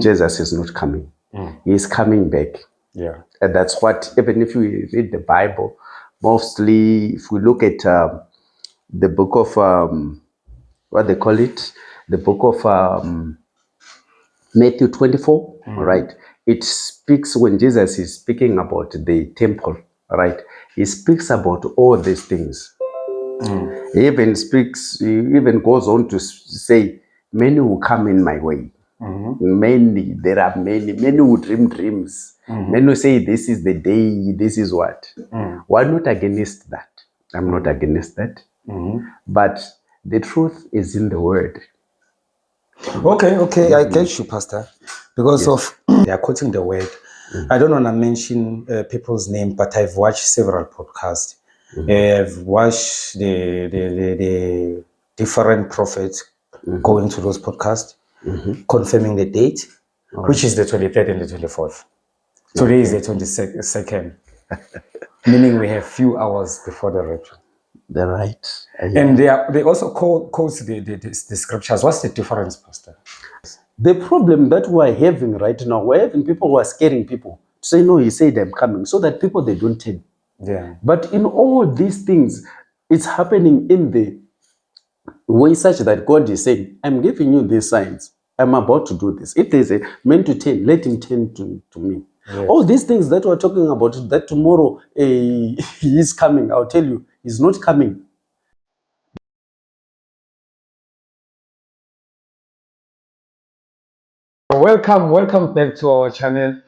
Jesus is not coming. Mm. He is coming back. Yeah. And that's what, even if we read the Bible, mostly if we look at the book of, what they call it, the book of Matthew 24, right? It speaks, when Jesus is speaking about the temple, right? He speaks about all these things. He even goes on to say, many will come in my way. Many, there are many who dream dreams. Many will say, this is the day, this is what. We're not against that. I'm not against that. But the truth is in the word. Okay, I get you, Pastor. Because of they are quoting the word. I don't want to mention people's name, but I've watched several podcasts. I've watched the different prophets going to those podcasts, confirming the date, which is the 23rd and the 24th. Today is the 22nd, meaning we have few hours before the rapture. The right. And they also quote the scriptures. What's the difference, Pastor? The problem that we're having right now, we're having people who are scaring people to say, no, he said I'm coming, so that people, they don't turn. Yeah. But in all these things, it's happening in the way such that God is saying, I'm giving you these signs. I'm about to do this. If there's a man to turn, let him turn to me. Yes. All these things that we're talking about, that tomorrow he is coming, I'll tell you, he's not coming. Welcome back to our channel.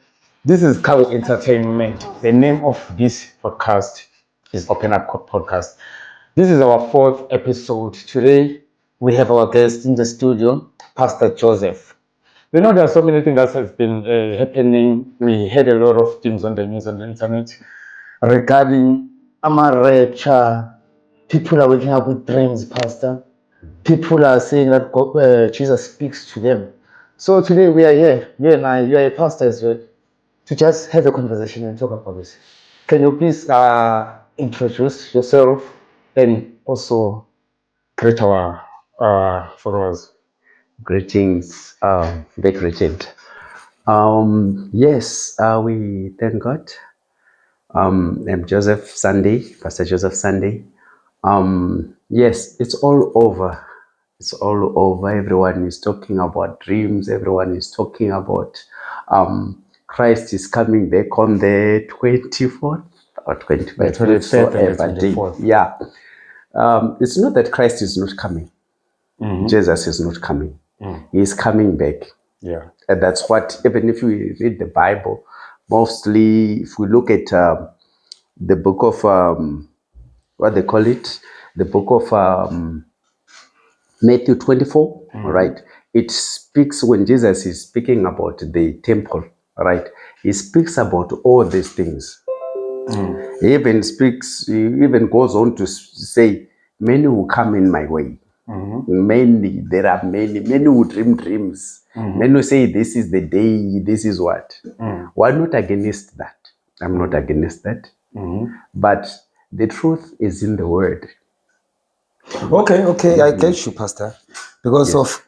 This is Kawo Entertainment. The name of this podcast is Open Up Podcast. This is our 4th episode. Today we have our guest in the studio, Pastor Joseph. You know, there are so many things that has been happening. We heard a lot of things on the news and the internet regarding rapture. People are waking up with dreams, Pastor. People are saying that Jesus speaks to them. So today we are here, you and I, you are a pastor as well, to just have a conversation and talk about this. Can you please introduce yourself and also greet our followers? Greetings, Vic Richard. Yes, we thank God. I'm Joseph Sunday, Pastor Joseph Sunday. Yes, it's all over. It's all over. Everyone is talking about dreams. Everyone is talking about Christ is coming back on the 24th or 25th. The 25th and the 24th. Yeah. It's not that Christ is not coming. Jesus is not coming. He is coming back. Yeah. And that's what, even if we read the Bible, mostly if we look at the book of, what they call it, the book of Matthew 24, right? It speaks, when Jesus is speaking about the temple, right? He speaks about all these things. He even goes on to say, many will come in my way. Many, there are many who dream dreams. Many will say, this is the day, this is what. We're not against that. I'm not against that. But the truth is in the word. Okay, I get you, Pastor. Because of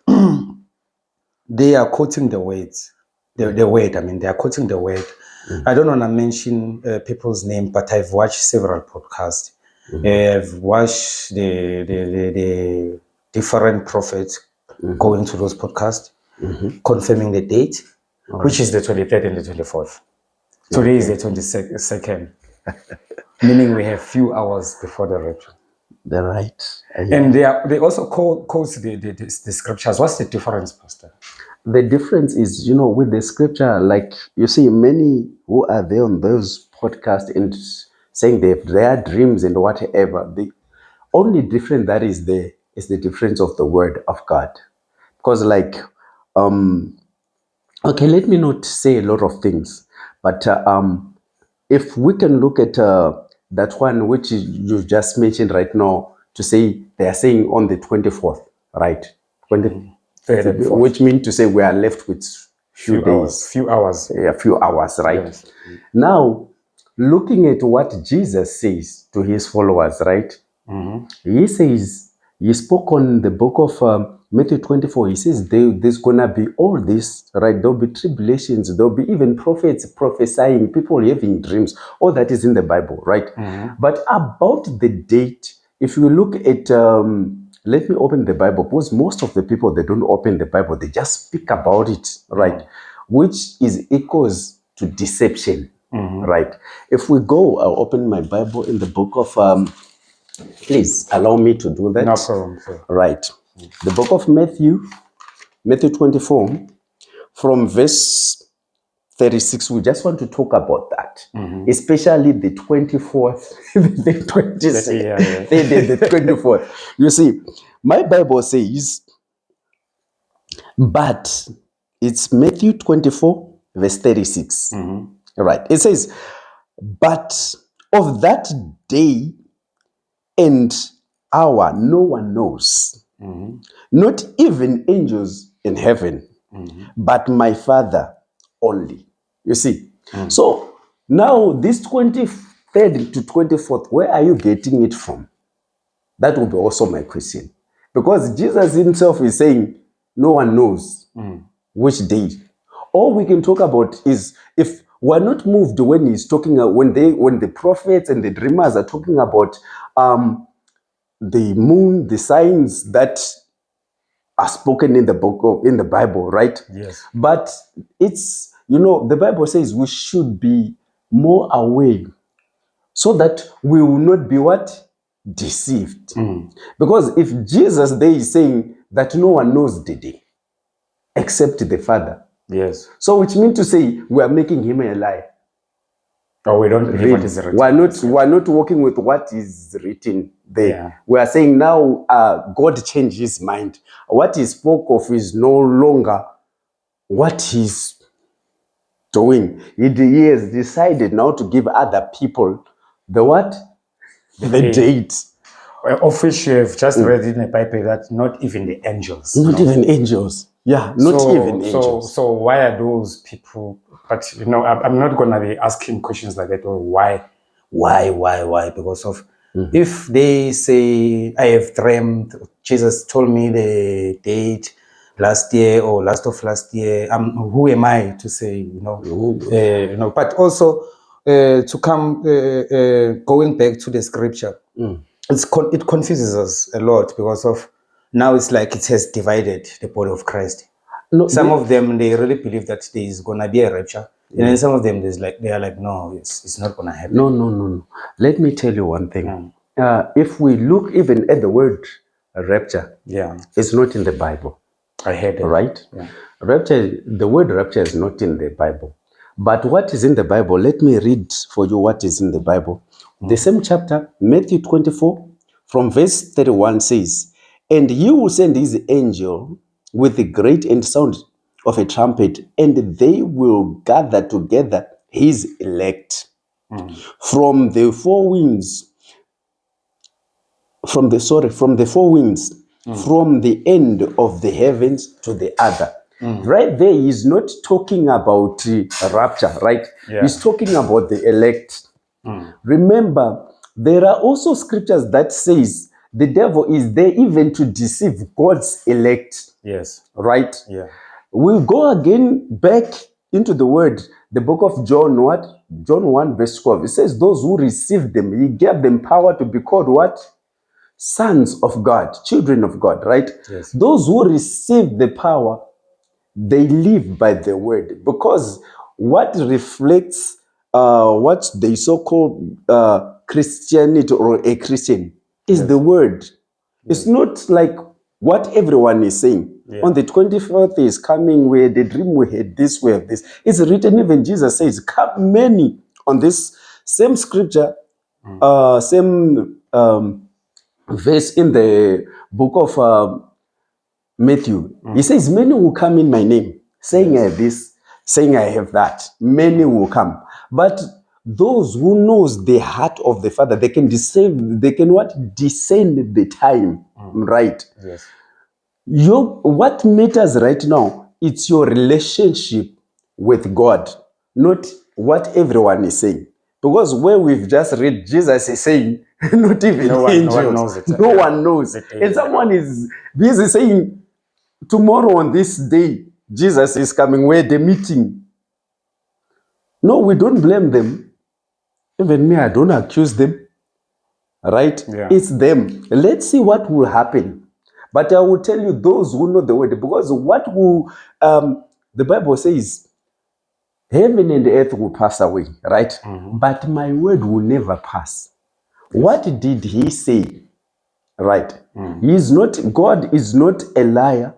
they are quoting the words. The word, I mean, they are quoting the word. I don't want to mention people's name, but I've watched several podcasts. I've watched the different prophets going to those podcasts, confirming the date, which is the 23rd and the 24th. Today is the 22nd, meaning we have few hours before the rapture. The right. And they also quote the scriptures. What's the difference, Pastor? The difference is, you know, with the scripture, like you see many who are there on those podcasts and saying they have their dreams and whatever. The only difference that is there is the difference of the word of God. Because like, okay, let me not say a lot of things, but if we can look at that one which you just mentioned right now, to say they are saying on the 24th, right? Which means to say we are left with few days. Few hours. Yeah, few hours, right? Yes. Now, looking at what Jesus says to his followers, right? He says, He spoke on the book of Matthew 24. He says there's gonna be all this, right? There'll be tribulations. There'll be even prophets prophesying, people having dreams. All that is in the Bible, right? But about the date, if you look at, let me open the Bible, because most of the people, they don't open the Bible. They just speak about it, right? Which is equals to deception, right? If we go, I'll open my Bible in the book of, please allow me to do that. No problem, sir. Right. The book of Matthew 24, from verse 36, we just want to talk about that, especially the 24th, the 26th, Yeah. the 24th. You see, my Bible says, but it's Matthew 24, verse 36. Right. It says, but of that day and hour no one knows, not even angels in heaven, but my Father only. You see, so now this 23rd to 24th, where are you getting it from? That will be also my question, because Jesus himself is saying no one knows which day. All we can talk about is, if we're not moved when he's talking, when the prophets and the dreamers are talking about the moon, the signs that are spoken in the book of, in the Bible, right? Yes. But it's, the Bible says we should be more aware, so that we will not be what? Deceived. Because if Jesus there is saying that no one knows the day except the Father, Yes. so which means to say we are making him a lie. Or we don't believe what is written. We're not working with what is written there. Yeah. We are saying now God changed his mind. What he spoke of is no longer what he's doing. He has decided now to give other people the what? The date. Of which you have just read in the Bible that not even the angels. Not even angels. Yeah, not even angels. So why are those people? But I'm not gonna be asking questions like that. Or why? Because of if they say I have dreamed, Jesus told me the date last year or last of last year. Who am I to say? But also to come going back to the scripture. It confuses us a lot, because of now it's like it has divided the body of Christ. Some of them, they really believe that there is gonna be a rapture, and then some of them they are like, no, it's not gonna happen. No. Let me tell you one thing. If we look even at the word rapture, it's not in the Bible. I heard it. Right? Yeah. The word rapture is not in the Bible. But what is in the Bible, let me read for you what is in the Bible. The same chapter, Matthew 24, from verse 31 says, and he will send his angel with the great and sound of a trumpet, and they will gather together his elect from the four winds, from the four winds, from the end of the heavens to the other. Right there, he's not talking about rapture, right? Yeah. He's talking about the elect. Remember, there are also scriptures that says the devil is there even to deceive God's elect. Yes. Right? Yeah. We'll go again back into the word, the book of John, what? John 1 verse 12. It says those who received them, he gave them power to be called what? Sons of God, children of God, right? Yes. Those who receive the power, they live by the word, because what reflects what they so-called Christianity or a Christian is the word. It's not like what everyone is saying. On the 24th is coming, we had a dream, we had this, we have this. It's written, even Jesus says, come many on this same scripture, same verse in the book of Matthew. He says, many will come in my name, saying I have this, saying I have that. Many will come. But those who knows the heart of the Father, they can discern the time, right? Yes. What matters right now, it's your relationship with God, not what everyone is saying. Because where we've just read, Jesus is saying, not even No one angels. knows it. No one knows. The day, And someone is busy saying, tomorrow on this day, Jesus is coming. Where the meeting? No, we don't blame them. Even me, I don't accuse them. Right? Yeah. It's them. Let's see what will happen. But I will tell you those who know the word, because what will the Bible says, heaven and earth will pass away, right? But my word will never pass. What did he say? Right? He is not, God is not a liar.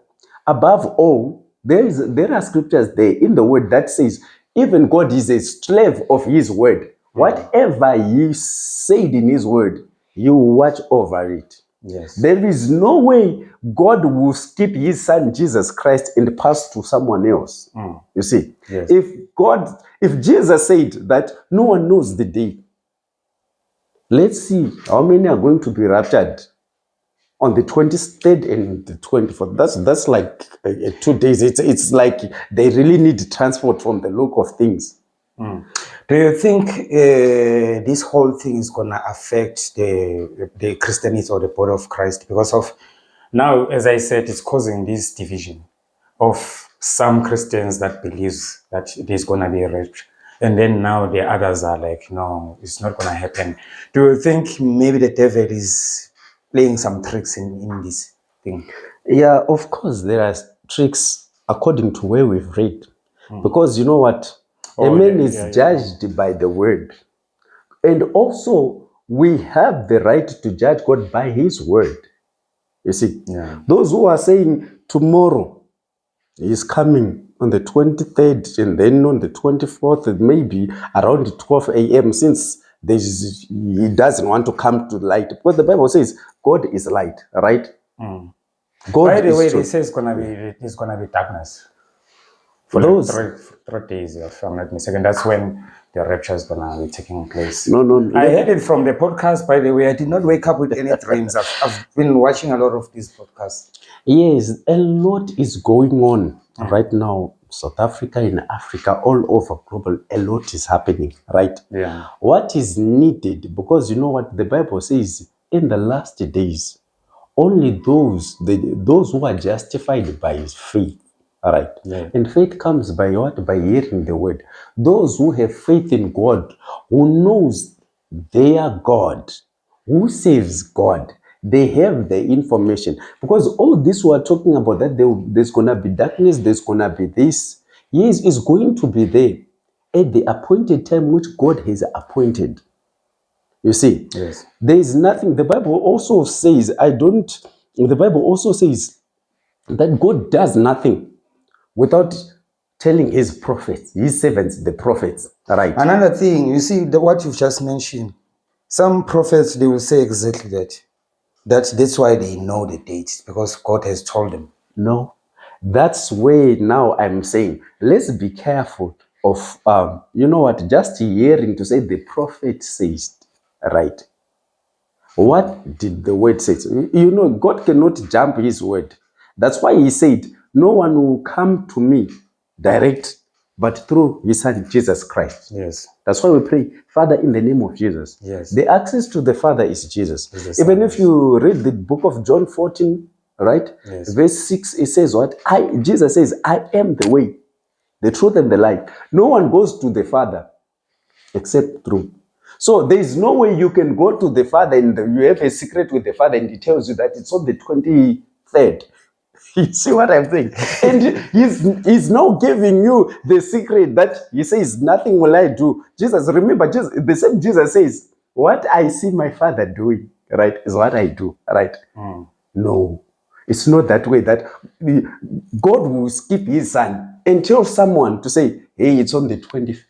Above all, there are scriptures there in the word that says, even God is a slave of his word. Whatever he said in his word, you watch over it. Yes. There is no way God will skip his son Jesus Christ and pass to someone else. You see, Yes. if Jesus said that no one knows the day, let's see how many are going to be raptured on the 23rd and the 24th. That's like 2 days. It's like they really need transport from the look of things. Do you think this whole thing is gonna affect the Christianity or the body of Christ because of Now, as I said, it's causing this division of some Christians that believes that it is going to be a rapture. And then now the others are like, no, it's not going to happen. do you think maybe the devil is playing some tricks in this thing? Yeah, of course, there are tricks according to where we've read. Because you know what? A man is judged by the word. And also, we have the right to judge God by his word. You see, those who are saying tomorrow is coming on the 23rd and then on the 24th, maybe around 12 a.m., since he doesn't want to come to light. Because the Bible says God is light, right? God By the is way, truth. they say it's gonna be darkness for Those- like 3 days, if I'm not mistaken. That's when the rapture is gonna be taking place. No. I heard it from the podcast, by the way. I did not wake up with any dreams. I've been watching a lot of these podcasts. Yes, a lot is going on right now. South Africa, in Africa, all over global, a lot is happening, right? Yeah. What is needed, because you know what the Bible says, in the last days, only those who are justified by his faith, all right? Yeah. And faith comes by what? By hearing the word. Those who have faith in God, who knows their God, who saves God, they have the information. Because all this we are talking about, that there's going to be darkness, there's going to be this. Yes, it's going to be there at the appointed time which God has appointed. You see, Yes. there is nothing. The Bible also says, the Bible also says that God does nothing without telling his prophets, his servants, the prophets, right? Another thing, you see, what you've just mentioned, some prophets, they will say exactly that. That's why they know the dates, because God has told them. No, that's where now I'm saying, let's be careful of, you know what, just hearing to say the prophet says, right? What did the word say? You know, God cannot jump his word. That's why he said, no one will come to me direct, but through his son, Jesus Christ. Yes. That's why we pray, Father, in the name of Jesus. Yes. The access to the Father is Jesus. Jesus, Even if you read the book of John 14, right? Yes. Verse 6, it says what? Jesus says, I am the way, the truth, and the life. No one goes to the Father except through. So there is no way you can go to the Father and you have a secret with the Father and he tells you that it's on the 23rd. You see what I'm saying? And he's now giving you the secret that he says, nothing will I do. Jesus, remember, the same Jesus says, what I see my Father doing, right, is what I do, right? No, it's not that way, that God will skip his son and tell someone to say, hey, it's on the 25th.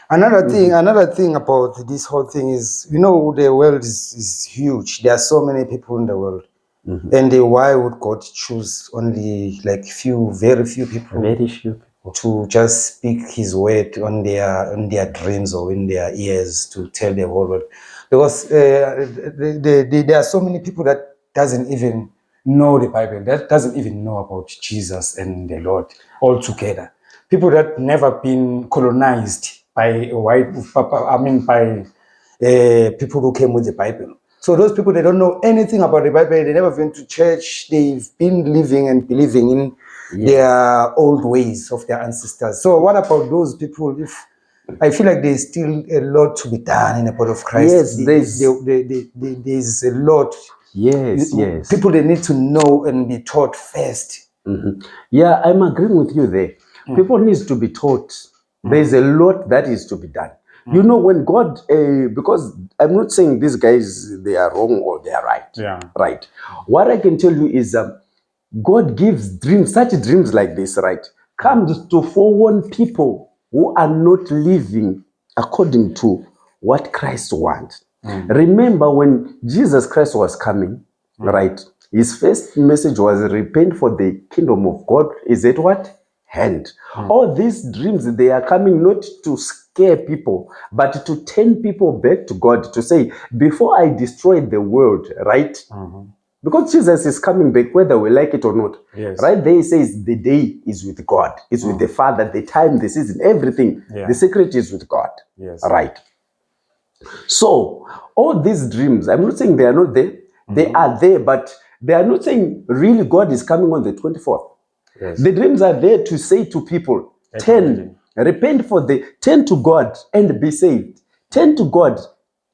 Another thing about this whole thing is, you know, the world is huge. There are so many people in the world. And why would God choose only like very few people Very few people. to just speak his word on their dreams or in their ears to tell the whole world? Because there are so many people that doesn't even know the Bible, that doesn't even know about Jesus and the Lord altogether. People that never been colonized by people who came with the Bible. So those people, they don't know anything about the Bible. They never been to church. They've been living and believing in their old ways of their ancestors. So what about those people? If I feel like there's still a lot to be done in the body of Christ. Yes, there's a lot. Yes. People, they need to know and be taught first. Yeah, I'm agreeing with you there. People needs to be taught. There's a lot that is to be done. You know, when God, because I'm not saying these guys, they are wrong or they are right. Yeah. Right. What I can tell you is God gives dreams, such dreams like this, right, comes to forewarn people who are not living according to what Christ wants. Remember when Jesus Christ was coming, right, his first message was repent for the kingdom of God is at what? Hand. All these dreams, they are coming not to scare people, but to turn people back to God, to say, before I destroy the world, right? Because Jesus is coming back, whether we like it or not. Yes. Right there, he says the day is with God, it's with the Father, the time, the season, everything. Yeah. The secret is with God. Yes. Right. So, all these dreams, I'm not saying they are not there. They are there, but they are not saying really God is coming on the 24th. Yes. The dreams are there to say to people, turn, repent turn to God and be saved. Turn to God.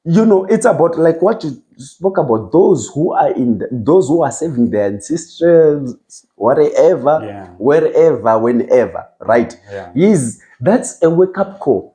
You know, it's about like what you spoke about, those who are those who are saving their ancestors, whatever, wherever, whenever, right? Yeah. That's a wake-up call.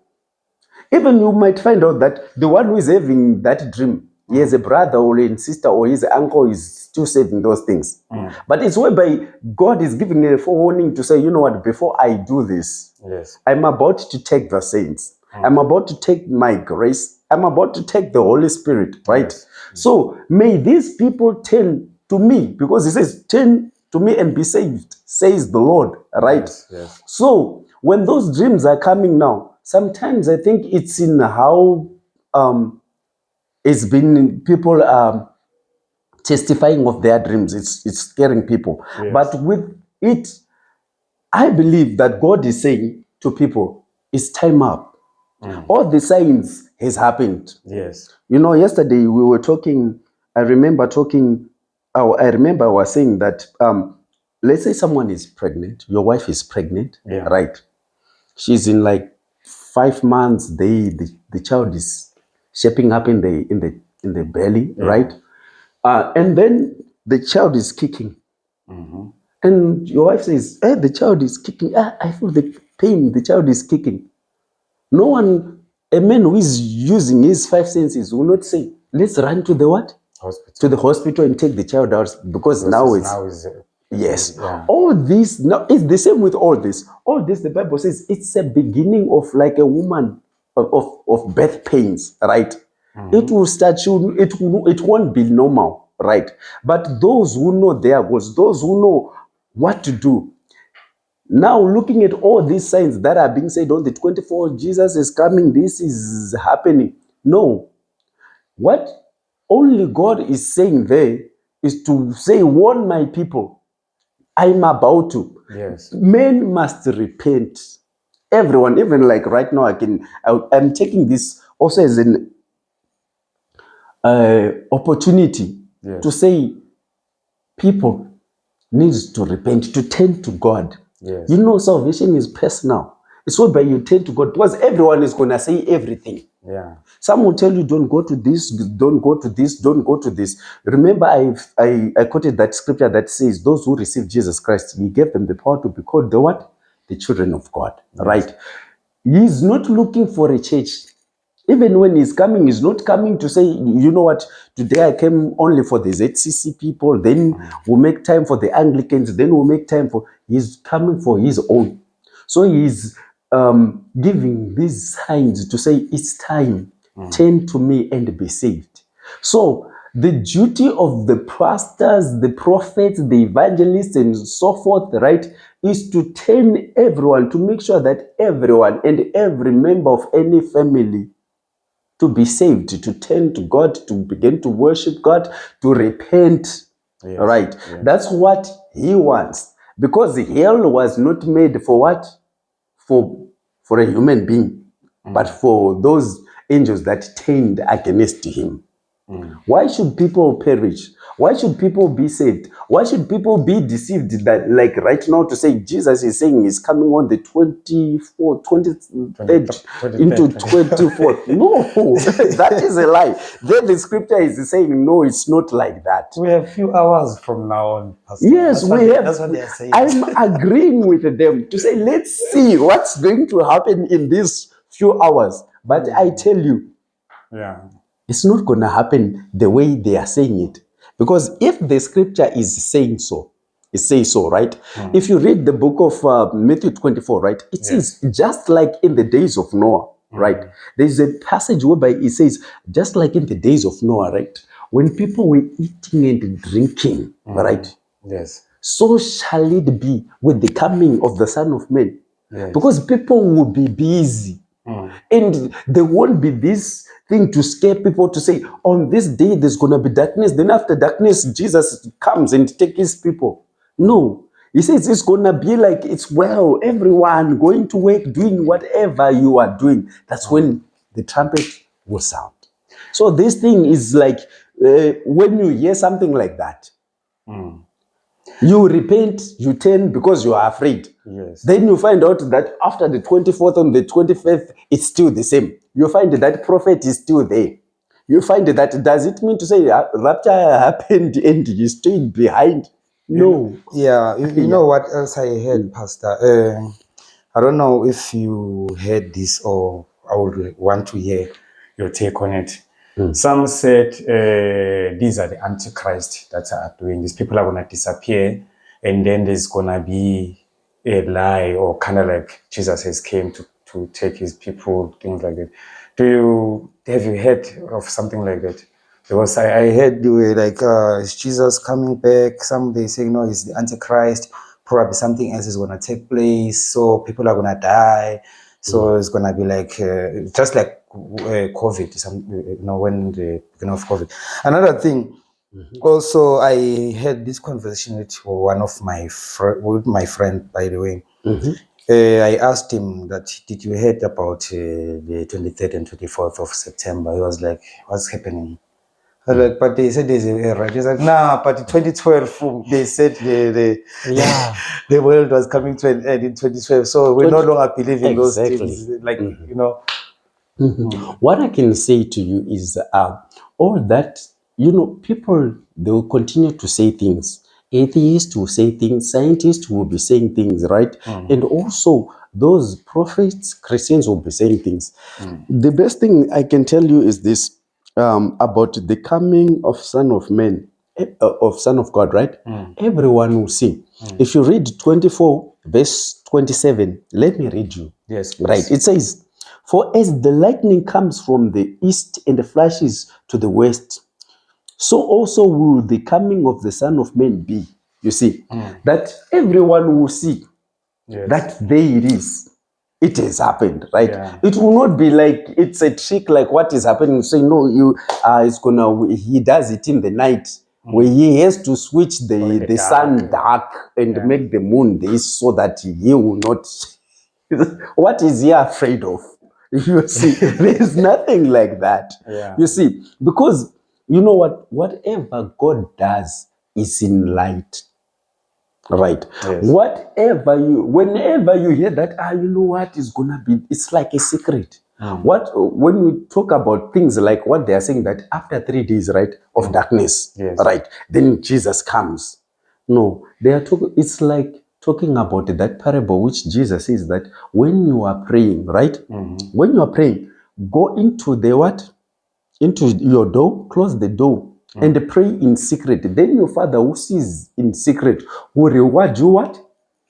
Even you might find out that the one who is having that dream, he has a brother or a sister or his uncle is still saving those things. But it's whereby God is giving a forewarning to say, you know what, before I do this, Yes. I'm about to take the saints. I'm about to take my grace. I'm about to take the Holy Spirit, right? Yes. So may these people turn to me, because he says, turn to me and be saved, says the Lord, right? Yes. Yes. So when those dreams are coming now, sometimes I think it's in how it's been people testifying of their dreams. It's scaring people. Yes. But with it, I believe that God is saying to people, it's time up. All the signs has happened. Yes. You know, yesterday we were talking, I remember I was saying that, let's say someone is pregnant, your wife is pregnant, right? She's in like 5 months, the child is shaping up in the belly, right? And then the child is kicking. And your wife says, the child is kicking. I feel the pain, the child is kicking. No one, a man who is using his 5 senses will not say, let's run to the what? Hospital. To the hospital and take the child out, because now it's yes. Yeah. All this, now it's the same with all this. All this, the Bible says, it's a beginning of like a woman of birth pains, right? It will start, it won't be normal, right? But those who know their goals, those who know what to do, now looking at all these signs that are being said on the 24th, Jesus is coming, this is happening. No. What only God is saying there is to say, warn my people, I'm about to. Yes. Men must repent. Everyone, even like right now, I'm taking this also as an opportunity to say, people needs to repent, to turn to God. Yes. You know, salvation is personal. It's whereby you turn to God, because everyone is going to say everything. Yeah. Some will tell you, don't go to this, don't go to this, don't go to this. Remember, I quoted that scripture that says, those who receive Jesus Christ, he gave them the power to be called the what? The children of God, right? He's not looking for a church. Even when he's coming, he's not coming to say, you know what, today I came only for the ZCC people, then we'll make time for the Anglicans, then we'll make time for, he's coming for his own. So he's giving these signs to say, it's time, turn to me and be saved. So the duty of the pastors, the prophets, the evangelists, and so forth, right, is to turn everyone, to make sure that everyone and every member of any family to be saved, to turn to God, to begin to worship God, to repent. Yes. Right? Yes. That's what he wants. Because hell was not made for what? For a human being. but for those angels that turned against him. Why should people perish? Why should people be saved? Why should people be deceived that, like right now, to say Jesus is saying he's coming on the 24th, 23rd into 24th? No, that is a lie. Then the scripture is saying, no, it's not like that. We have few hours from now on, Pastor. Yes, That's what they are saying. I'm agreeing with them to say, let's see what's going to happen in these few hours. But I tell you, Yeah. it's not going to happen the way they are saying it. Because if the scripture is saying so, it says so, right? If you read the book of Matthew 24, right? It says, just like in the days of Noah, right? There's a passage whereby it says, just like in the days of Noah, right? When people were eating and drinking, right? Yes. So shall it be with the coming of the Son of Man. Yes. Because people will be busy. And there won't be this thing to scare people to say, on this day there's going to be darkness. Then after darkness, Jesus comes and takes his people. No. He says it's going to be like it's everyone going to work, doing whatever you are doing. That's when the trumpet will sound. So this thing is like when you hear something like that, you repent, you turn because you are afraid. Yes. Then you find out that after the 24th and the 25th, it's still the same. You find that prophet is still there. You find that, does it mean to say rapture happened and you stayed behind? No. Yeah, you know what else I heard, Pastor? I don't know if you heard this or I would want to hear your take on it. Some said these are the Antichrist that are doing this. People are going to disappear, and then there's going to be a lie, or kind of like Jesus has came to take his people, things like that. Have you heard of something like that? Because I heard they were like, is Jesus coming back? Some they say, no, it's the Antichrist. Probably something else is going to take place. So people are going to die. So it's going to be like, just like COVID, when the beginning of COVID. Another thing, also, I had this conversation with one of my friend, by the way. I asked him that, did you heard about the 23rd and 24th of September? He was like, what's happening? I was like, but they said there's a right. He's like, nah, but in 2012, they said the world was coming to an end in 2012. So we no longer believe in those things. Like, What I can say to you is all that, people, they will continue to say things. Atheists will say things, scientists will be saying things, right? And also those prophets, Christians will be saying things. The best thing I can tell you is this about the coming of Son of Man, of Son of God, right? Everyone will see. If you read 24 verse 27, let me read you. Yes, right. It says, for as the lightning comes from the east and flashes to the west, so also will the coming of the Son of Man be. You see, that everyone will see that there it is. It has happened, right? Yeah. It will not be like it's a trick, like what is happening. Say no, he does it in the night, where he has to switch the sun dark and make the moon this, so that he will not. What is he afraid of? You see, there's nothing like that. Yeah. You see, because you know what? Whatever God does is in light. Right. Yes. Whenever you hear that, you know what is gonna be, it's like a secret. When we talk about things like what they are saying, that after 3 days, right, of darkness, right, then Jesus comes. No, they are talking, it's like talking about that parable which Jesus says that when you are praying, right, when you are praying, go into the what? Into your door, close the door, and pray in secret. Then your Father who sees in secret will reward you what?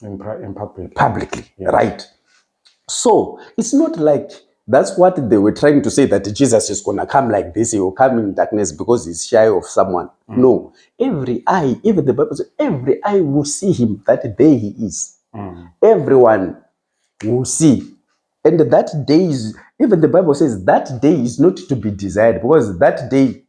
In public. Publicly, right? So it's not like that's what they were trying to say, that Jesus is going to come like this. He will come in darkness because he's shy of someone. No, every eye, even the Bible says, every eye will see him, that day he is. Everyone will see. And that day is, even the Bible says, that day is not to be desired, because that day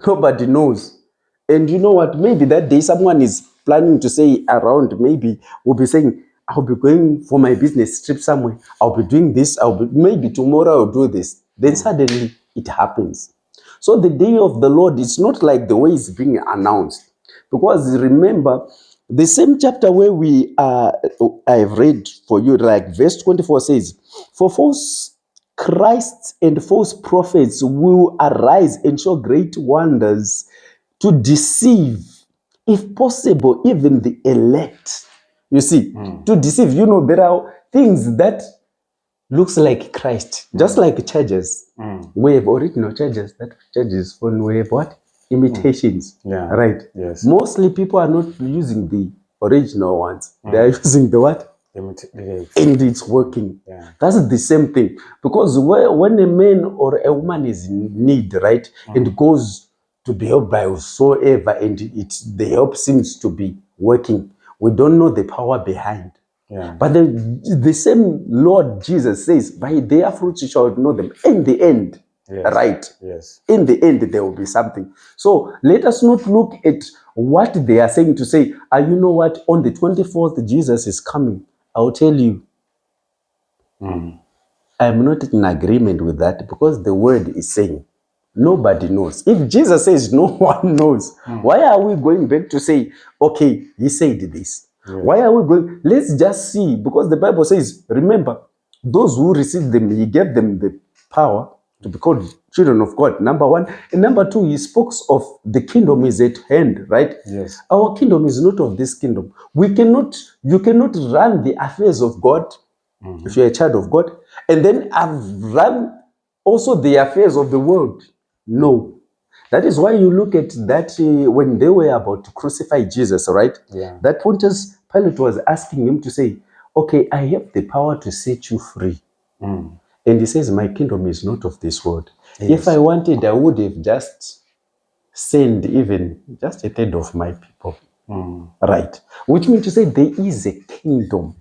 nobody knows. And you know what? Maybe that day someone is planning to say around, maybe will be saying, I'll be going for my business trip somewhere. I'll be doing this. Maybe tomorrow I'll do this. Then suddenly it happens. So the day of the Lord, it's not like the way it's being announced. Because remember, the same chapter where I've read for you, like verse 24 says, for false Christs and false prophets will arise and show great wonders to deceive, if possible, even the elect. You see, to deceive, there are things that looks like Christ, just like churches. We have original churches, that churches we have what? Imitations. Yeah. Right. Yes. Mostly people are not using the original ones. They are using the what? And it's working. Yeah. That's the same thing. Because when a man or a woman is in need, right, and goes to be helped by whosoever, and the help seems to be working, we don't know the power behind. Yeah. But the same Lord Jesus says, by their fruits you shall know them. In the end, Yes. right? Yes. In the end, there will be something. So let us not look at what they are saying to say, you know what, on the 24th, Jesus is coming. I'll tell you, I'm not in agreement with that, because the word is saying, nobody knows. If Jesus says no one knows, why are we going back to say, okay, he said this? Yeah. Why are we going? Let's just see, because the Bible says, remember, those who received them, he gave them the power to be called children of God, number one. And number two, he spoke of the kingdom is at hand, right? Yes. Our kingdom is not of this kingdom. You cannot run the affairs of God if you're a child of God, and then I've run also the affairs of the world. No. That is why you look at that when they were about to crucify Jesus, right? Yeah. That Pontius Pilate was asking him to say, okay, I have the power to set you free. And he says, my kingdom is not of this world. Yes. If I wanted, I would have just sent even just a third of my people. Right. Which means to say there is a kingdom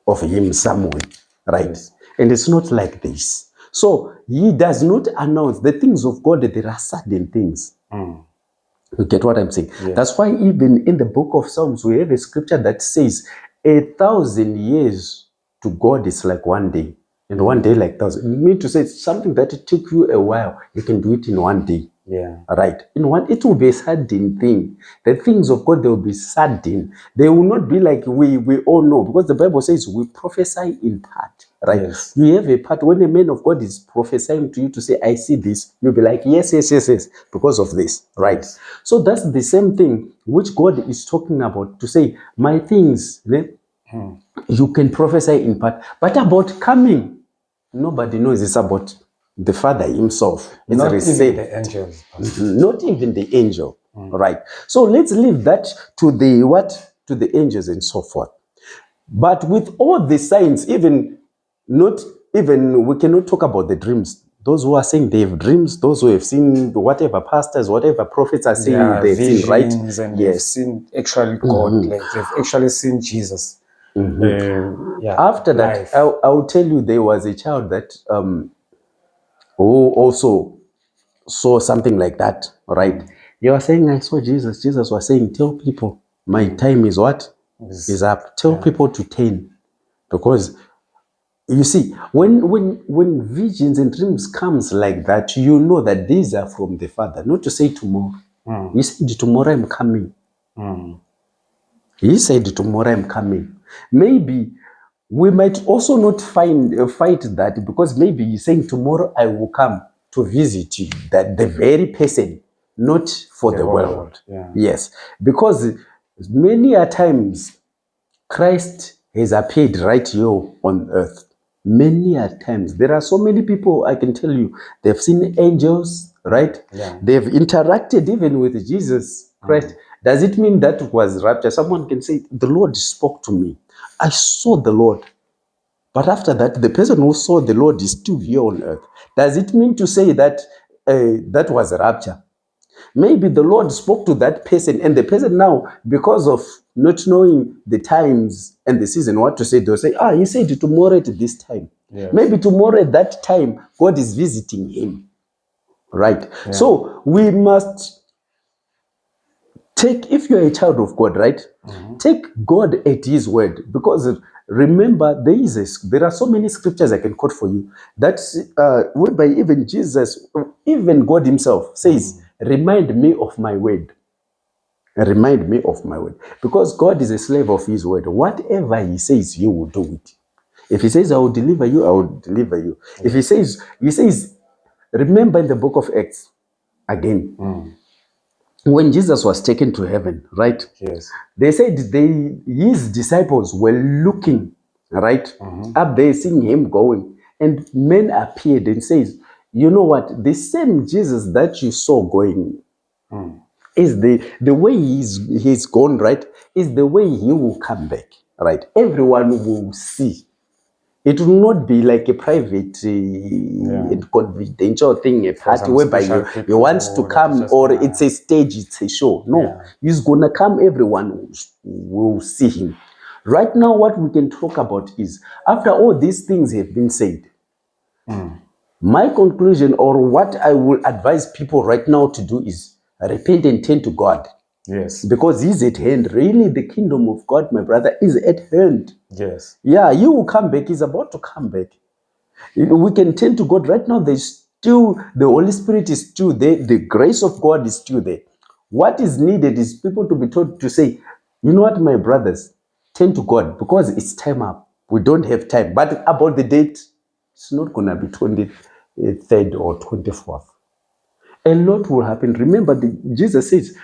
of him somewhere. Right. Yes. And it's not like this. So he does not announce the things of God. There are certain things. You get what I'm saying? Yes. That's why even in the book of Psalms, we have a scripture that says 1,000 years to God is like one day, and one day like 1,000. It means to say it's something that it took you a while, you can do it in one day. Yeah. Right. It will be a certain thing. The things of God, they will be certain. They will not be like we all know, because the Bible says we prophesy in part. Right. Yes. You have a part. When a man of God is prophesying to you to say, I see this, you'll be like, yes, because of this. Right. Yes. So that's the same thing which God is talking about, to say, my things, you can prophesy in part. But about coming, nobody knows. It's about the Father himself. It's Not received. even the angels. Not even the angel. Right. So let's leave that to the what? To the angels and so forth. But with all the signs, we cannot talk about the dreams. Those who are saying they have dreams, those who have seen whatever pastors, whatever prophets are saying they've seen, right? And they've Yes. seen actually God, like they've actually seen Jesus. Yeah. After that, I'll tell you, there was a child that who also saw something like that, right? You were saying, I saw Jesus. Jesus was saying, tell people my time is what? Is up. Tell people to turn. Because you see, when visions and dreams comes like that, you know that these are from the Father. Not to say tomorrow. He said, tomorrow I'm coming. He said, tomorrow I'm coming. Maybe we might also not fight that, because maybe he's saying tomorrow I will come to visit you, that the very person, not for the world. Yeah. Yes, because many a times Christ has appeared right here on earth. Many a times. There are so many people, I can tell you, they've seen angels, right? Yeah. They've interacted even with Jesus Christ. Does it mean that was rapture? Someone can say, the Lord spoke to me. I saw the Lord. But after that, the person who saw the Lord is still here on earth. Does it mean to say that that was a rapture? Maybe the Lord spoke to that person, and the person now, because of not knowing the times and the season, what to say, they'll say, he said tomorrow at this time. Yes. Maybe tomorrow at that time, God is visiting him. Right? So we must take, if you're a child of God, right? Take God at His word, because remember there are so many scriptures I can quote for you that whereby even Jesus, even God Himself says, "Remind me of my word." Remind me of my word, because God is a slave of His word. Whatever He says, you will do it. If He says, "I will deliver you," I will deliver you. If He says, remember in the book of Acts again. When Jesus was taken to heaven, right? Yes. They said his disciples were looking, right, up there, seeing him going, and men appeared and says, "You know what? The same Jesus that you saw going is the way he's gone, right? Is the way he will come back, right? Everyone will see." It will not be like a private and confidential thing, a party some whereby special he people wants to that come, just or gonna- it's a stage, it's a show. No, he's gonna come, everyone will see him. Right now, what we can talk about is, after all these things have been said, my conclusion, or what I will advise people right now to do, is repent and turn to God. Yes. Because He's at hand. Really, the kingdom of God, my brother, is at hand. Yes. Yeah, He will come back. He's about to come back. We can turn to God right now. There's still, the Holy Spirit is still there. The grace of God is still there. What is needed is people to be told to say, "You know what, my brothers, turn to God, because it's time up. We don't have time." But about the date, it's not going to be 23rd or 24th. A lot will happen. Remember, Jesus says,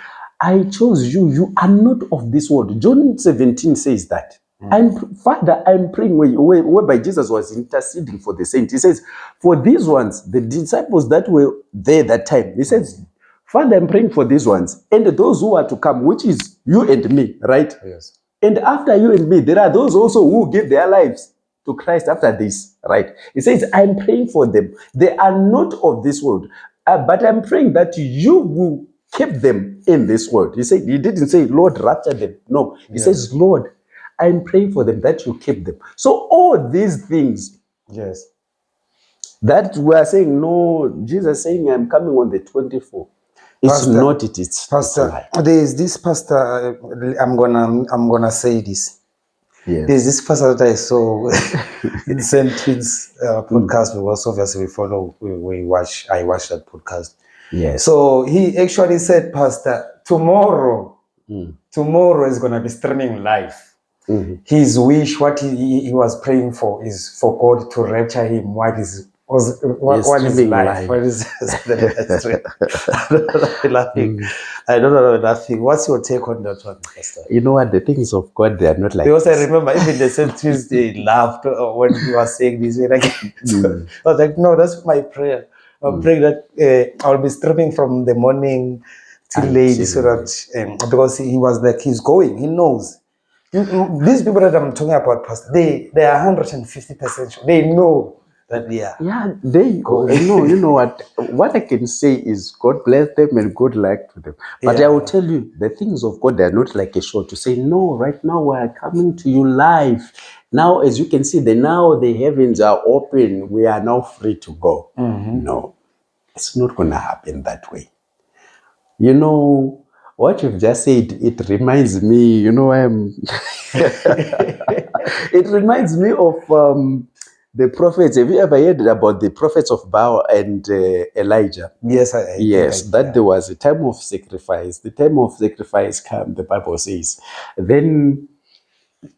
"I chose you. You are not of this world." John 17 says that. Father, I'm praying, whereby Jesus was interceding for the saints. He says, "For these ones, the disciples that were there that time," He says, "Father, I'm praying for these ones and those who are to come," which is you and me, right? Yes. "And after you and me, there are those also who give their lives to Christ after this," right? He says, "I'm praying for them. They are not of this world, but I'm praying that you will keep them in this world." He didn't say, "Lord, rapture them." No, He says, "Lord, I'm praying for them, that you keep them." So all these things Yes. that we are saying, no, Jesus saying, "I'm coming on the 24th." It's Pastor, not it. It's a lie. there is this pastor. I'm gonna say this. Yes. There's this pastor that I saw in St. Twins podcast. Because obviously we follow, we watch. I watch that podcast. Yes. So he actually said, "Pastor, tomorrow is gonna be streaming live." His wish, what he was praying for, is for God to rapture him. What is streaming life? live. What is the I'm laughing? I don't know nothing. What's your take on that one, Pastor? You know what? The things of God, they are not like Because I this. remember even the St. Tuesday laughed when he was saying this. So I was like, no, that's my prayer. I'm praying that I'll be streaming from the morning till late, so that because he was like, he's going, he knows. These people that I'm talking about, Pastor, they are 150% sure. They know that they are. Yeah, they go. You know what? What I can say is, God bless them and good luck to them. But I will tell you, the things of God, they are not like a show to say, "No, right now we are coming to you live. Now, as you can see, now the heavens are open. We are now free to go." No, it's not going to happen that way. You know, what you've just said, it reminds me, it reminds me of the prophets. Have you ever heard about the prophets of Baal and Elijah? Yes, There was a time of sacrifice. The time of sacrifice came, the Bible says. Then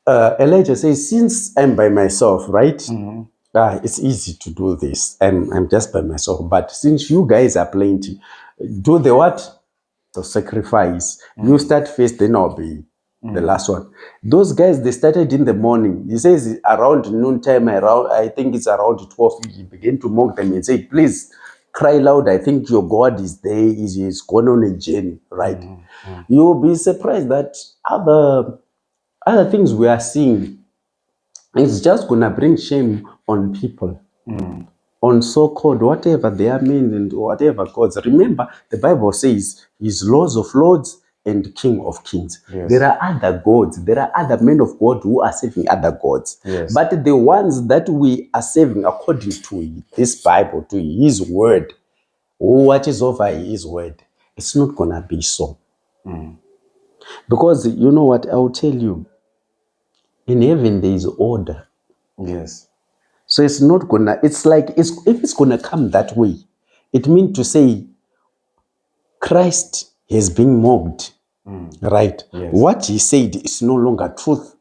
Elijah says, "Since I'm by myself, right? It's easy to do this. I'm just by myself. But since you guys are plenty, do the what? The sacrifice. You start first, then I'll be the last one." Those guys, they started in the morning. He says around noontime, I think it's around 12, he began to mock them and say, "Please cry loud. I think your God is there. He's going on a journey," right? You'll be surprised that other things we are seeing, it's just gonna bring shame on people. On so-called whatever they are mean and whatever gods. Remember, the Bible says He's Lord of Lords and King of Kings. Yes. There are other gods. There are other men of God who are serving other gods. Yes. But the ones that we are serving according to this Bible, to His word, who watches over His word, it's not gonna be so. Because you know what, I'll tell you, in heaven there is order. Yes. So it's not gonna, it's like, if it's gonna come that way, it means to say Christ has been mocked, right? Yes. What he said is no longer truth,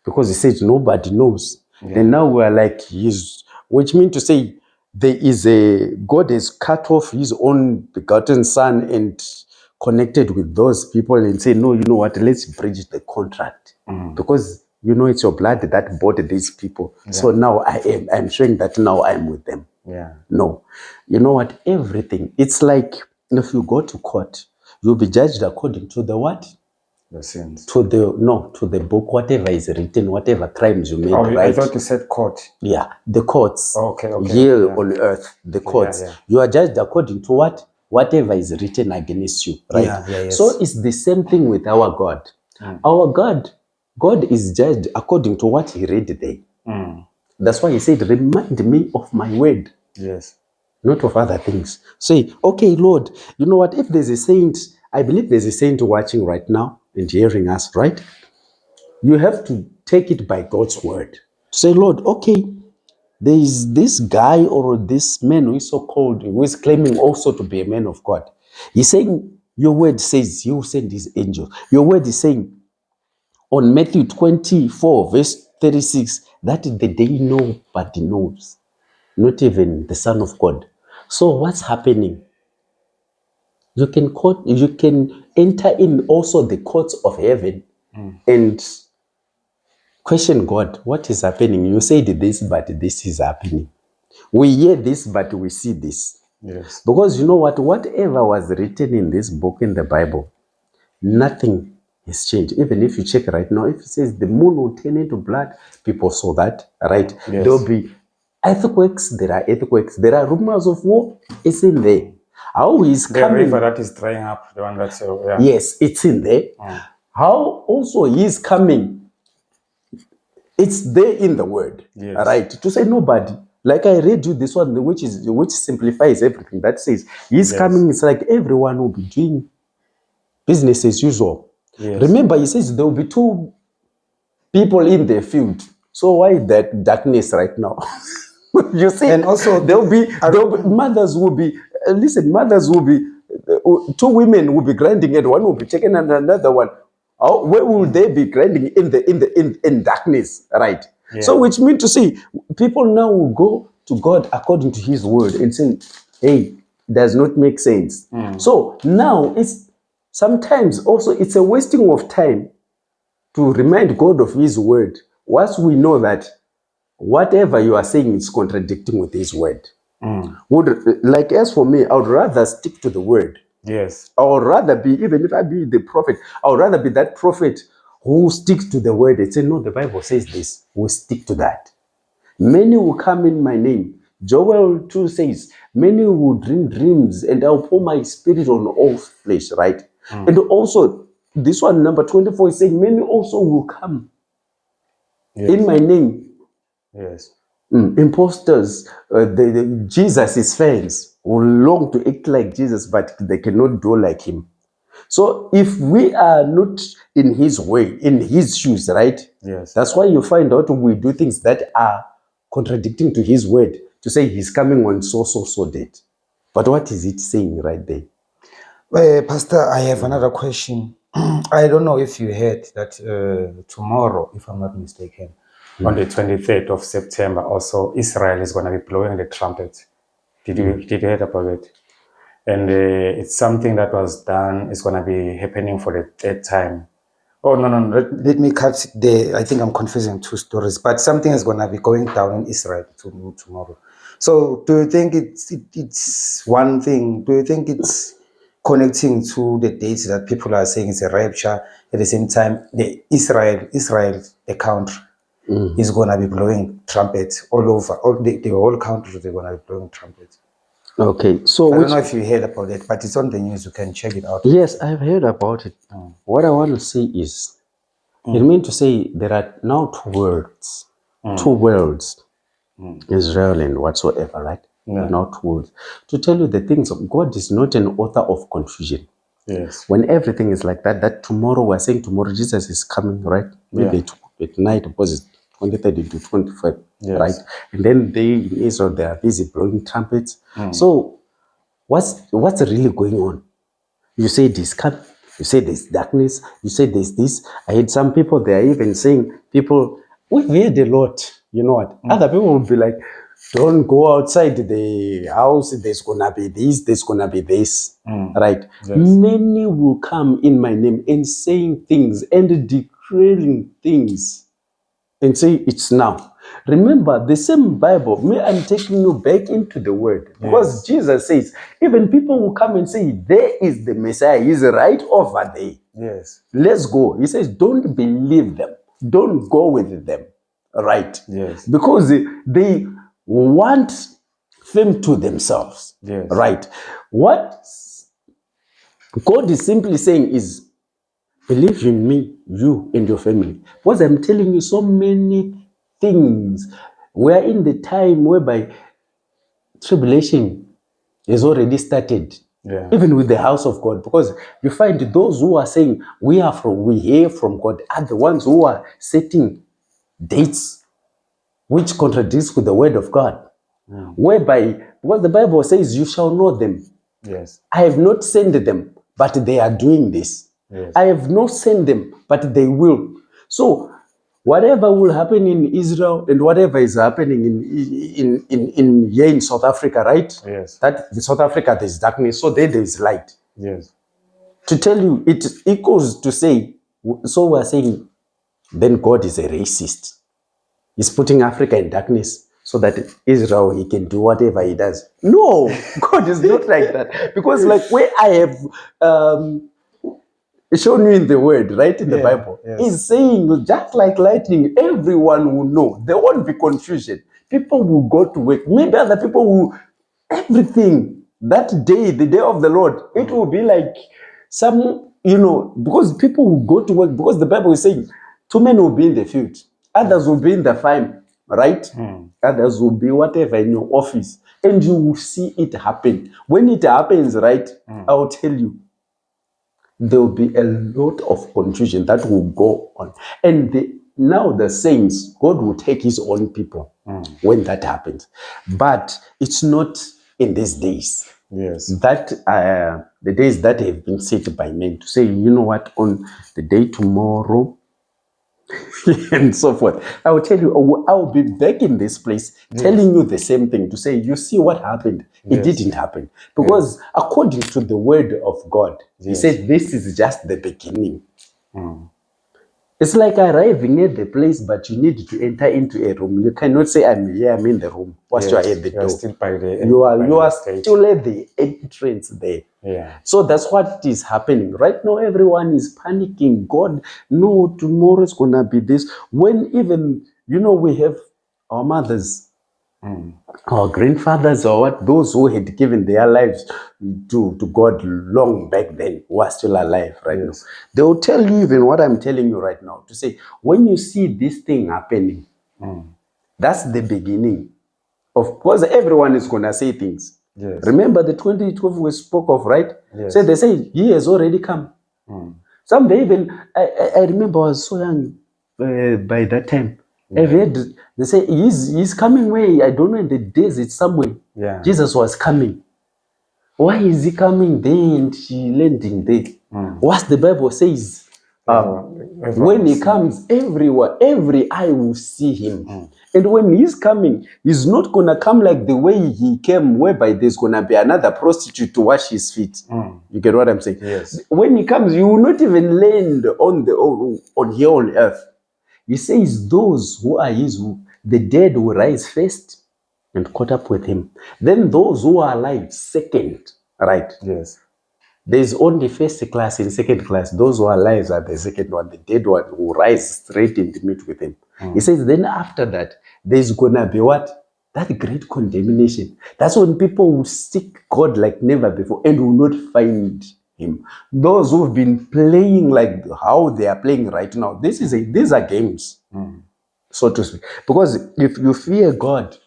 because he said nobody knows. Yeah. And now we're like, which means to say there is God has cut off his own begotten son and connected with those people and say, no, you know what, let's bridge the contract. Because you know it's your blood that bought these people. So now I'm showing that now I'm with them. Yeah. No. You know what? Everything. It's like if you go to court, you'll be judged according to the what? The sins. To the book, whatever is written, whatever crimes you made, Oh, right? I thought you said court. Yeah, the courts. Okay. Here Yeah. on earth, the courts. yeah. You are judged according to what? Whatever is written against you, right? Yeah, yes. So it's the same thing with our God. Our God is judged according to what he read there. That's why he said, remind me of my word. Yes. Not of other things. Say, okay, Lord, you know what? If there's a saint, I believe there's a saint watching right now and hearing us, right? You have to take it by God's word. Say, Lord, okay, there is this guy or this man who is so called, who is claiming also to be a man of God. He's saying, your word says, you send his angel. Your word is saying, on Matthew 24, verse 36, that is the day nobody knows, not even the Son of God. So what's happening? You can enter in also the courts of heaven and question God. What is happening? You said this, but this is happening. We hear this, but we see this. Yes. Because you know what? Whatever was written in this book in the Bible, nothing has changed. Even if you check right now, if it says the moon will turn into blood, people saw that, right? Yes. There'll be earthquakes. There are earthquakes. There are rumors of war. It's in there. How he's The coming. river that is drying up, the one that's yeah. Yes, it's in there. How also he's coming. It's there in the word. Yes. Right? To say nobody. Like I read you this one, which simplifies everything. That says he's coming. It's like everyone will be doing business as usual. Yes. Remember, he says there will be two people in the field. So why that darkness right now? You see, And also there'll be mothers will be mothers will be two women will be grinding and one will be taken and another one. Oh, where will they be grinding in darkness, right? Yeah. So which means to say people now will go to God according to his word and say, hey, does not make sense. So now it's sometimes also it's a wasting of time to remind God of his word. Once we know that whatever you are saying is contradicting with his word. Like as for me, I would rather stick to the word. Yes. I would rather be, even if I be the prophet, I would rather be that prophet who sticks to the word and say, no, the Bible says this. We'll stick to that. Many will come in my name. Joel 2 says, many will dream dreams and I'll pour my spirit on all flesh, right? And also, this one, number 24, is saying, many also will come in my name. Yes. Imposters, Jesus' fans will long to act like Jesus, but they cannot do like him. So if we are not in his way, in his shoes, right? Yes. That's why you find out we do things that are contradicting to his word, to say he's coming on so date. But what is it saying right there? Pastor, I have another question. I don't know if you heard that tomorrow, if I'm not mistaken, on the 23rd of September, also Israel is going to be blowing the trumpet. Did you hear about it? And it's something that was done. It's going to be happening for the third time. Oh, no. Let me cut there. I think I'm confusing two stories. But something is going to be going down in Israel tomorrow. So do you think it's one thing? Do you think it's connecting to the dates that people are saying it's a rapture? At the same time, Israel, the country, is going to be blowing trumpets all over. The whole country, they're going to be blowing trumpets. Okay, so I don't know if you heard about it, but it's on the news. You can check it out. Yes, I've heard about it. What I want to say is, it means to say there are now two worlds, Israel and whatsoever, right? Yeah. Now two worlds. To tell you the things of God is not an author of confusion. Yes. When everything is like that, that tomorrow, we're saying tomorrow Jesus is coming, right? Maybe at night, because it's 23rd to 25th, Yes. right? And then they in Israel, they are busy blowing trumpets. So what's really going on? You say this coming, you say there's darkness, you say there's this. I heard some people, they are even saying, people, we've heard a lot, you know what? Other people will be like, don't go outside the house, there's gonna be this, there's gonna be this, right? Yes. Many will come in my name and saying things and declaring things and say it's now. Remember, the same Bible, me, I'm taking you back into the word. Because Jesus says, even people will come and say, there is the Messiah, he's right over there. Yes. Let's go. He says, don't believe them. Don't go with them. Right? Yes. Because they want fame to themselves. Yes. Right? What God is simply saying is, believe in me, you and your family. Because I'm telling you so many things. We're in the time whereby tribulation has already started. Yeah. Even with the house of God. Because you find those who are saying we hear from God are the ones who are setting dates which contradicts with the word of God. Whereby, because the Bible says, you shall know them. Yes. I have not sent them, but they are doing this. Yes. I have not sent them, but they will. So whatever will happen in Israel and whatever is happening in here in South Africa, right? Yes. That in South Africa there's darkness, so there is light. Yes. To tell you, it equals to say, so we're saying, then God is a racist. He's putting Africa in darkness so that Israel, he can do whatever he does. No, God is not like that. Because like where I have shown you in the word, right, in the Bible, he's saying just like lightning, everyone will know. There won't be confusion. People will go to work. Maybe other people will, everything. That day, the day of the Lord, it will be like some, because people will go to work, because the Bible is saying, 2 men will be in the field, others will be in the farm, right? Others will be whatever in your office, and you will see it happen. When it happens, right, I will tell you, there will be a lot of confusion that will go on. And now the saints, God will take his own people when that happens. But it's not in these days. Yes. That the days that have been set by men to say, you know what, on the day tomorrow, and so forth. I will tell you, I will be back in this place telling you the same thing, to say, you see what happened. It didn't happen. Because according to the word of God, he said, this is just the beginning. It's like arriving at the place, but you need to enter into a room. You cannot say, I'm here, I'm in the room. Whilst you are at the door. Still by the You are still at the entrance there. Yeah. So that's what is happening. Right now, everyone is panicking. God, no, tomorrow is going to be this. When even, we have our mothers, our grandfathers, or what, those who had given their lives to God long back then, who are still alive right now. They will tell you even what I'm telling you right now, to say, when you see this thing happening, that's the beginning. Of course, everyone is going to say things. Yes. Remember the 2012 we spoke of, right? Yes. So they say, he has already come. Some they even, I remember I was so young by that time. I've heard, they say, he's coming where, I don't know, in the desert somewhere. Yeah. Jesus was coming. Why is he coming there and she landing there? What the Bible says, when he comes, everywhere, every eye will see him. And when he's coming, he's not going to come like the way he came, whereby there's going to be another prostitute to wash his feet. You get what I'm saying? Yes. When he comes, you will not even land on here on earth. He says those who are his, the dead will rise first and caught up with him. Then those who are alive second, right? Yes. There's only first class and second class. Those who are alive are the second one. The dead one will rise straight and meet with him. He says, then after that, there's gonna be what? That great condemnation. That's when people will seek God like never before and will not find him. Those who've been playing like how they are playing right now, these are games, so to speak. Because if you fear God,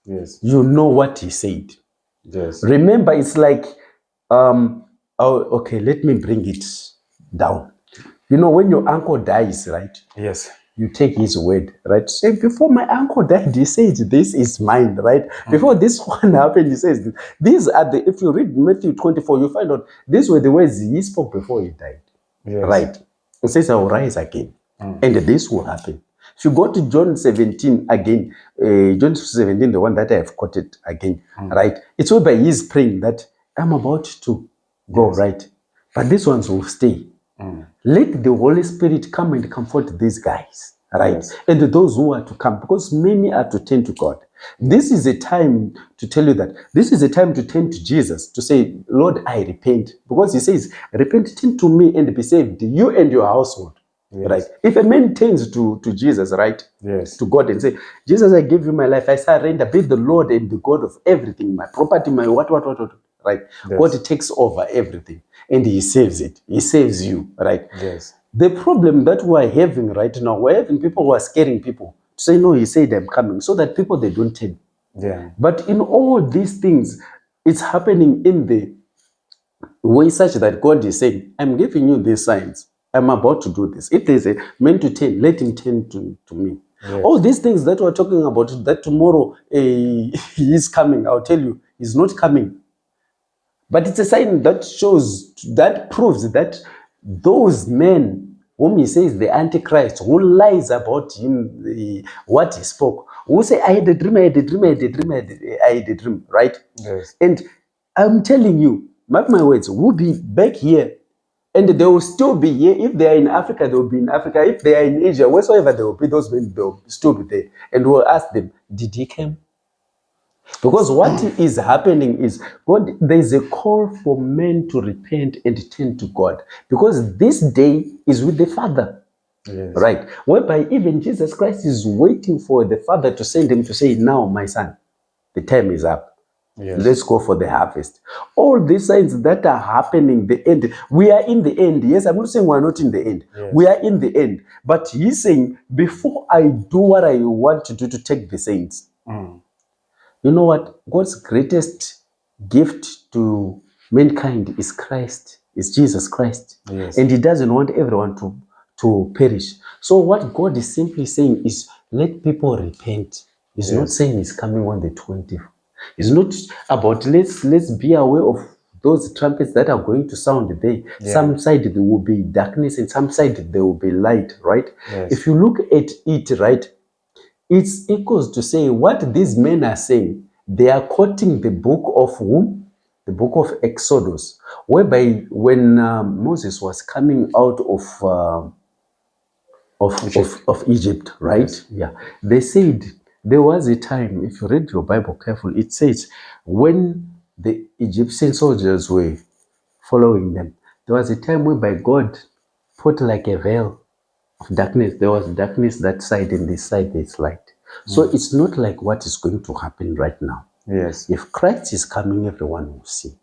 Yes. you know what he said. Yes. Remember, it's like Oh, okay, let me bring it down. You know, when your uncle dies, right? Yes. You take his word, right? Say, before my uncle died, he said, this is mine, right? Before this one happened, he says, these are the, if you read Matthew 24, you find out these were the words he spoke before he died, Yes. right? He says, I will rise again, and this will happen. If you go to John 17 again, John 17, the one that I have quoted again, right? It's whereby he is praying that I'm about to go, right? But these ones will stay. Let the Holy Spirit come and comfort these guys, right? Yes. And those who are to come, because many are to turn to God. This is a time to tell you that this is a time to turn to Jesus, to say, Lord, I repent. Because he says, repent, turn to me and be saved, you and your household. Right? If a man turns to Jesus, right? Yes. To God and say, Jesus, I give you my life, I surrender, be the Lord and the God of everything, my property, my what, right? Yes. God takes over everything and he saves it. He saves you, right? Yes. The problem that we're having right now, we're having people who are scaring people to say, no, he said I'm coming, so that people, they don't turn. Yeah. But in all these things, it's happening in the way such that God is saying, I'm giving you these signs. I'm about to do this. If there's a man to turn, let him turn to me. Yes. All these things that we're talking about, that tomorrow he is coming, I'll tell you, he's not coming. But it's a sign that shows, that proves that those men whom he says the Antichrist, who lies about him, what he spoke, who say, I had a dream, I had a dream, I had a dream, I had a dream, right? Yes. And I'm telling you, mark my words, we'll be back here and they will still be here. If they are in Africa, they will be in Africa. If they are in Asia, wheresoever they will be, those men, they will still be there. And we'll ask them, did he come? Because what is happening is, God, there is a call for men to repent and turn to God. Because this day is with the Father. Yes. Right? Whereby even Jesus Christ is waiting for the Father to send him to say, now, my son, the time is up. Yes. Let's go for the harvest. All these signs that are happening, the end, we are in the end. Yes, I'm not saying we're not in the end. Yes. We are in the end. But he's saying, before I do what I want to do to take the saints, you know what? God's greatest gift to mankind is Christ, is Jesus Christ. Yes. And he doesn't want everyone to perish. So what God is simply saying is, let people repent. He's not saying he's coming on the 20th. It's not about let's be aware of those trumpets that are going to sound there. Some side there will be darkness and some side there will be light, right? Yes. If you look at it, right, it's equals to say what these men are saying. They are quoting the book of whom? The book of Exodus, whereby when Moses was coming out of Egypt, right? Yes. Yeah. They said there was a time, if you read your Bible carefully, it says when the Egyptian soldiers were following them, there was a time whereby God put like a veil of darkness. There was darkness that side and this side there's light. So it's not like what is going to happen right now. Yes. If Christ is coming, everyone will see.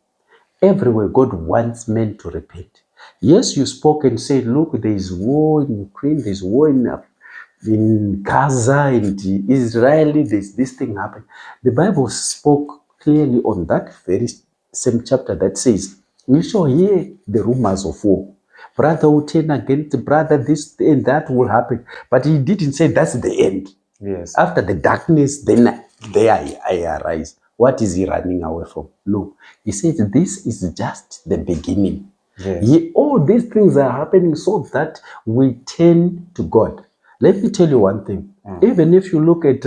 Everywhere God wants men to repent. Yes, you spoke and said, look, there is war in Ukraine, there's war in Gaza, in Israel, there's this thing happening. The Bible spoke clearly on that very same chapter that says, you shall hear the rumors of war. Brother will turn against brother, this and that will happen. But he didn't say that's the end. Yes. After the darkness, then there I arise. What is he running away from? No. He says this is just the beginning. Yes. All these things are happening so that we turn to God. Let me tell you one thing. Even if you look at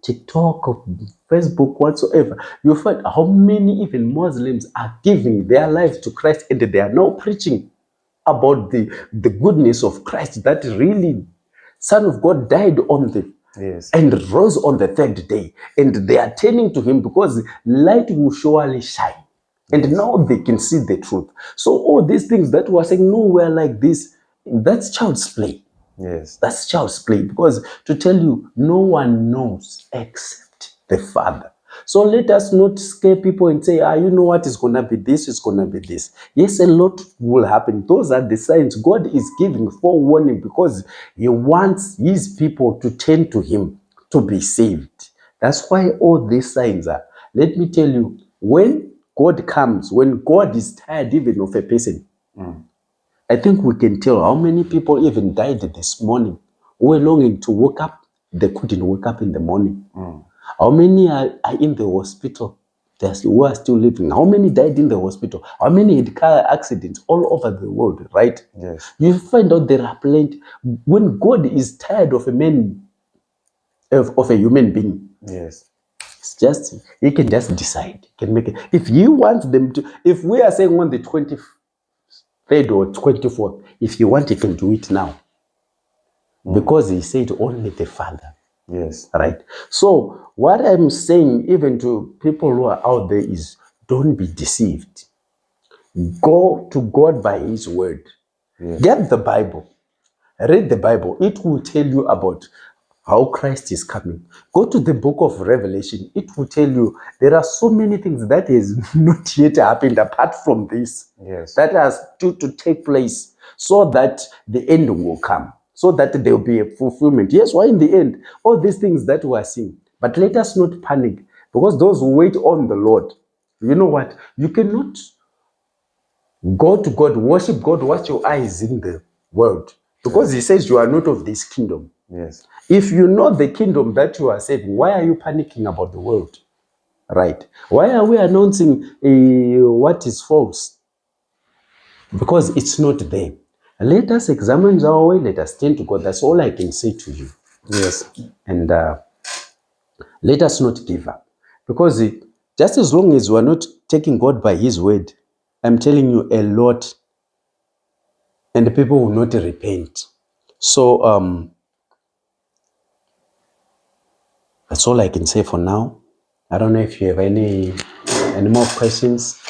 TikTok or Facebook, whatsoever, you find how many even Muslims are giving their lives to Christ and they are now preaching about the goodness of Christ, that really Son of God died on the Yes. and rose on the third day. And they are turning to him because light will surely shine. And now they can see the truth. So all these things that were saying, no, we're like this, that's child's play. Yes. That's child's play. Because to tell you, no one knows except the Father. So let us not scare people and say, you know what is going to be this, is going to be this. Yes, a lot will happen. Those are the signs God is giving forewarning because he wants his people to turn to him to be saved. That's why all these signs are. Let me tell you, when God comes, when God is tired even of a person, I think we can tell how many people even died this morning who were longing to wake up. They couldn't wake up in the morning. How many are in the hospital who are still living? How many died in the hospital? How many had car accidents all over the world, right? Yes. You find out there are plenty. When God is tired of a man, of a human being, Yes. it's just, he can just decide. He can make it. If he wants them to, if we are saying on the 23rd or 24th, if you want, he can do it now. Because he said only the Father. Yes. Right? So what I'm saying, even to people who are out there, is don't be deceived. Go to God by his word. Yes. Get the Bible. Read the Bible. It will tell you about how Christ is coming. Go to the book of Revelation. It will tell you there are so many things that has not yet happened apart from this. Yes. That has to take place so that the end will come, so that there will be a fulfillment. Yes, why in the end, all these things that we are seeing. But let us not panic, because those who wait on the Lord, you know what? You cannot go to God, worship God, watch your eyes in the world. Because he says you are not of this kingdom. Yes. If you know the kingdom that you are serving, why are you panicking about the world? Right? Why are we announcing what is false? Because it's not there. Let us examine our way. Let us turn to God. That's all I can say to you. Yes. And let us not give up. Because just as long as we are not taking God by his word, I'm telling you a lot, and the people will not repent. So that's all I can say for now. I don't know if you have any more questions.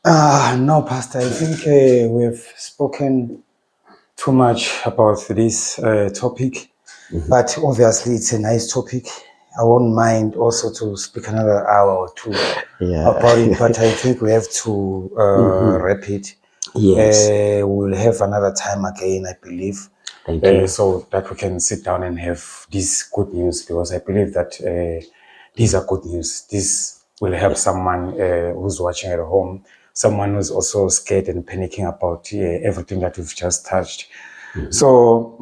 No, Pastor, I think we've spoken too much about this topic, but obviously it's a nice topic. I won't mind also to speak another hour or two about it, but I think we have to wrap it. Yes. We'll have another time again, I believe. Thank you. So that we can sit down and have this good news, because I believe that these are good news. This will help someone who's watching at home, someone who's also scared and panicking about everything that we've just touched. So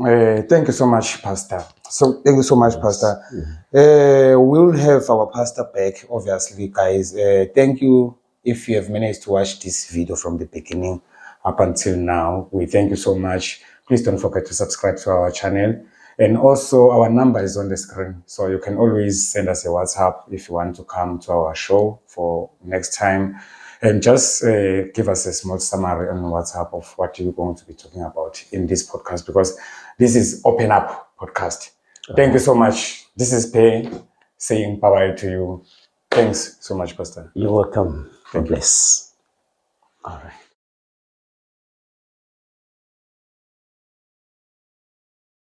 thank you so much, Pastor. So thank you so much, Pastor. We'll have our pastor back, obviously, guys. Thank you if you have managed to watch this video from the beginning up until now. We thank you so much. Please don't forget to subscribe to our channel. And also our number is on the screen. So you can always send us a WhatsApp if you want to come to our show for next time. And just give us a small summary on WhatsApp of what you're going to be talking about in this podcast, because this is Open Up Podcast. Thank you so much. This is Pei saying bye-bye to you. Thanks so much, Pastor. You're welcome. Thank God bless. All right.